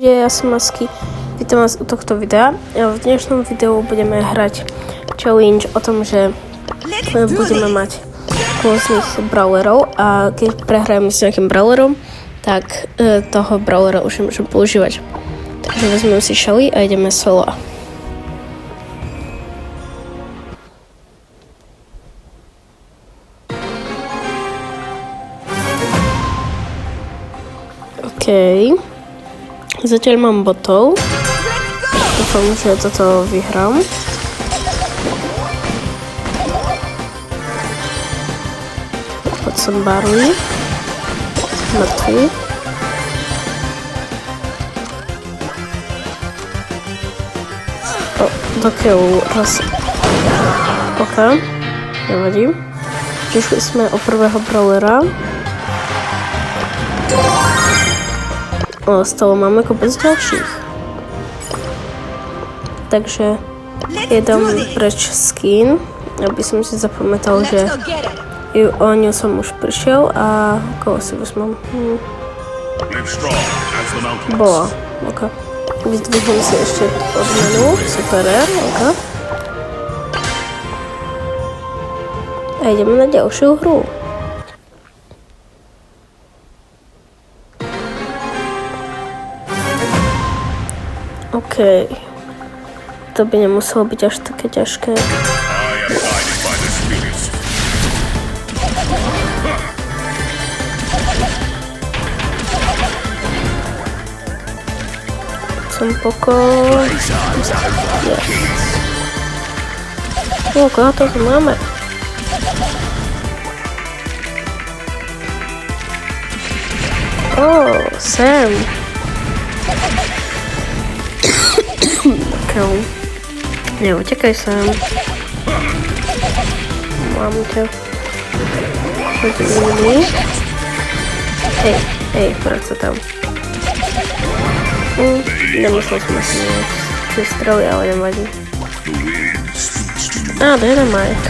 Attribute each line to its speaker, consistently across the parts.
Speaker 1: Ja som Masky, vítam vás u tohto videa. V dnešnom videu budeme hrať challenge o tom, že budeme mať rôznych brawlerov a keď prehrajeme s nejakým brawlerom, tak toho brawlera už môžem používať. Takže vezmeme si Shelly a ideme solo. OK. Zatiaľ mám botov. Dúfam, že toto vyhrám. Poď som Barley. Mŕtvý. Dokiaľ raz... OK. Nevadí. Prišli sme o prvého brawlera. Stalo máme kopec ďalších. Takže jedem preč skin, aby som si zapamätal, že o ňu som už prišiel a koho si vezmem? Bola, ok. Vyzdvihnem si ešte odmenu, super, ok. A ideme na ďalšiu hru. OK. To by nemuselo byť až také ťažké. Som pokoj. Yes. Koho to máme? Sam. Neutekaj sem. Mám ťa. Poďme. Hej, poď sa tam. Nemyslel som asi nejaké strely, ale nevadí. Dynamite.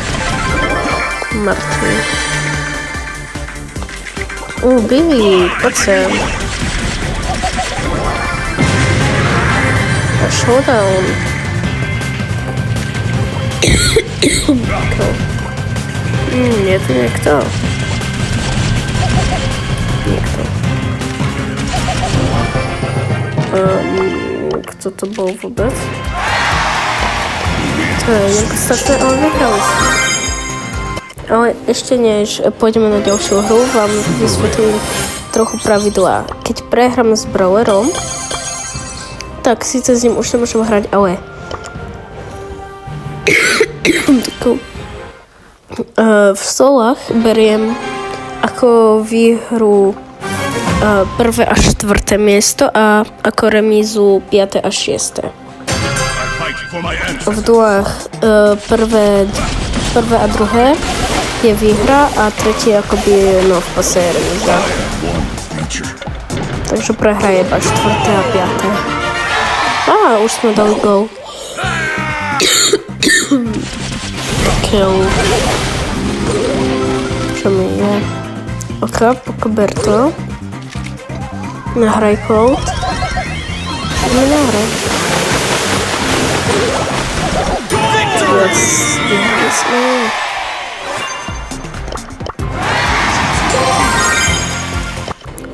Speaker 1: Mŕtvý. Billy, poď sem. A showdown. Je tu niekto? Niekto. Kto to bol vôbec? To je nepodstatné, ale vyhrali sme. Ale ešte než pôjdeme na ďalšiu hru, vám vysvetlím trochu pravidlá. Keď prehráme s brawlerom, tak síce s ním už nemôžem hrať, ale v solách beriem ako výhru 1. až 4. miesto a ako remízu 5. až 6. V duách prvé a druhé je výhra a tretie akoby v pase je remíza. Takže prehra je iba 4. a 5. Už sme dali gol. Kill. Čo mi je? OK, pokober to. Nahraj Colt. Nahraj. Yes, vyhrali sme.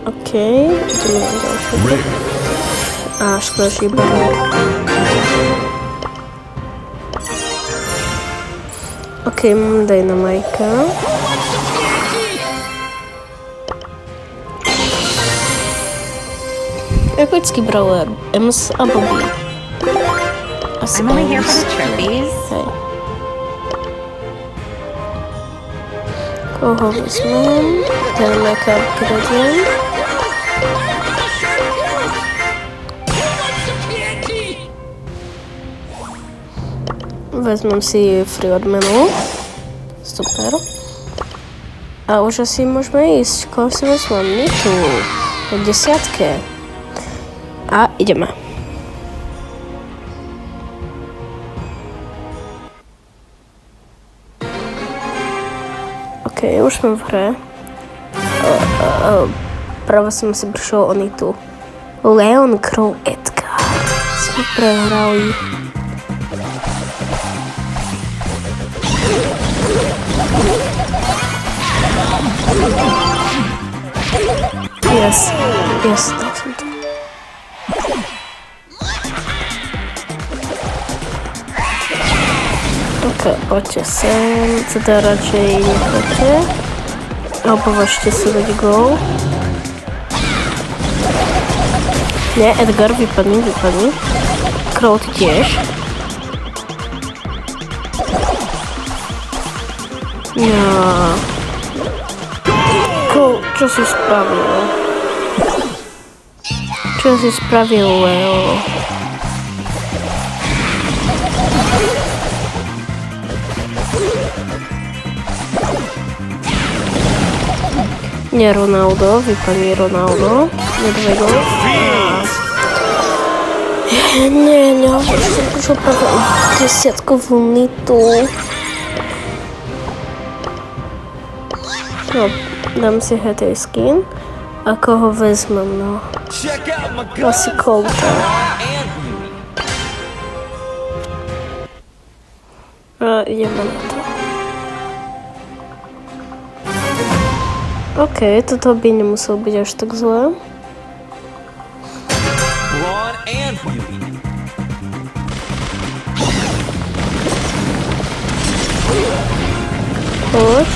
Speaker 1: OK, ideme na ďalšiu. Splash Barrel. OK, mám Dynamite. Epický brawler, Ems a Bobby. Asi
Speaker 2: I'm only here for the trophies.
Speaker 1: Hej. Koho vezmem? Dynamite upgradiem. Vezmem si free odmenu. Super. A už asi môžeme ísť. Koho si vezmem? Nitu. Po 10. A ideme. OK, už sme v hre. Práve som si prišiel o Nitu. Leon, Crow, Edgar. Sme prehrali. Yes, dal som to. Ok, poďte sem, teda radšej nechoďte. Alebo važte si dať gól. Nie, Edgar, vypadni. Crow, ty tiež. No. Crow, čo si spravil? Čo si spravil, Leo? Nie Ronaldo, vypadni Ronaldo. Nie go. Nie, už opravdu 10 minutu. No, dám si hetej skin. Ako ho vezmem, no. Asi Colta. A ideme na to. OK, toto by nemuselo byť až tak zlé. Poď.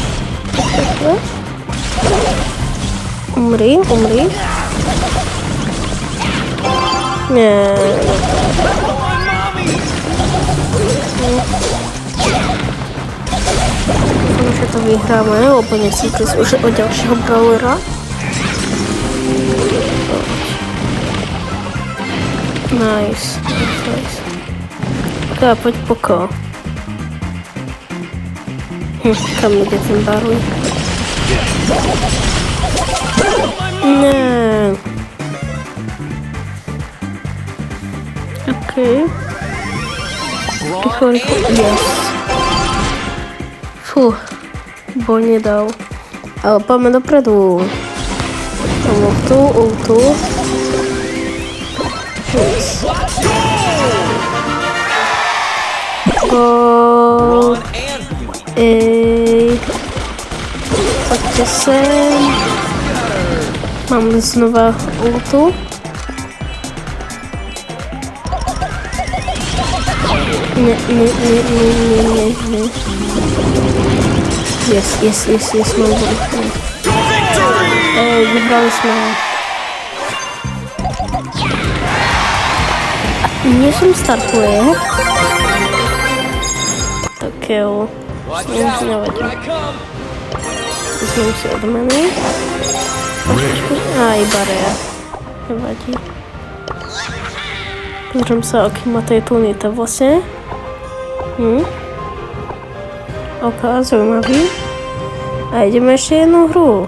Speaker 1: Umri. Nie. Dúfam, že to vyhráme, lebo nechcem prísť už od ďalšieho brawlera. Nice. Tak, poď poko. Kam ide ten barley? Nie. OK. Rýchlo. Yes. Fú. Bo nedal. Ale poďme dopredu. Ultu. Yes. Gol. Poďte sem. Mám znova ultu. Nie. Yes, mám ultu. Vyhrali sme. Nie som startuje. Tak jo. Nevadí. Vezmem si odmeny. Aj bariér. Nevadí. Pozriem sa, aký má titul to vlastne. OK, zaujímavý. A ideme ešte jednu hru.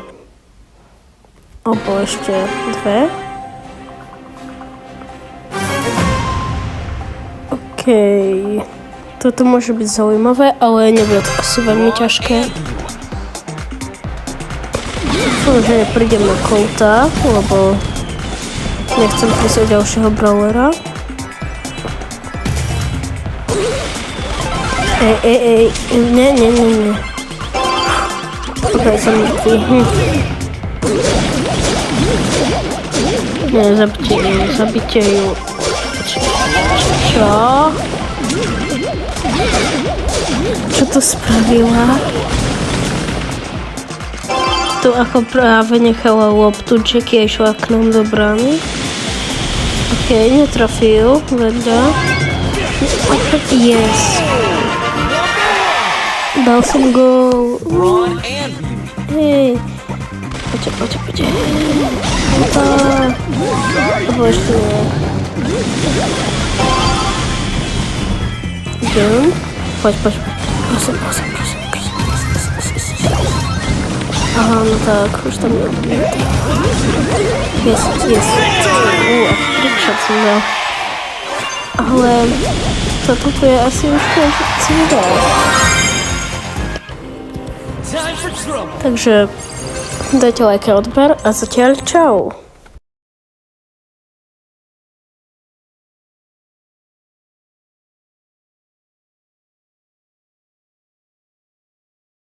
Speaker 1: Obo ešte dve. OK. Toto môže byť zaujímavé, ale nebude to asi veľmi ťažké. Dúfam, že neprídem na Colta, lebo nechcem prísť od ďalšieho brawlera. Nie. Ok, som mŕtvý. Nie, zabite ju. Čo? Čo to spravila? Tu ako práve nechala loptu, Jackie išla k nám do brány. OK, netrafil, vedľa. Yes. Dal som gól. Hej. Poďte. Alebo ešte nie. Idem. Poď. Prosím. Aha, no tak, už tam je. Yes. A trickshot som dal. Ale toto je asi už končící video. Takže dajte like a odber a zatiaľ čau.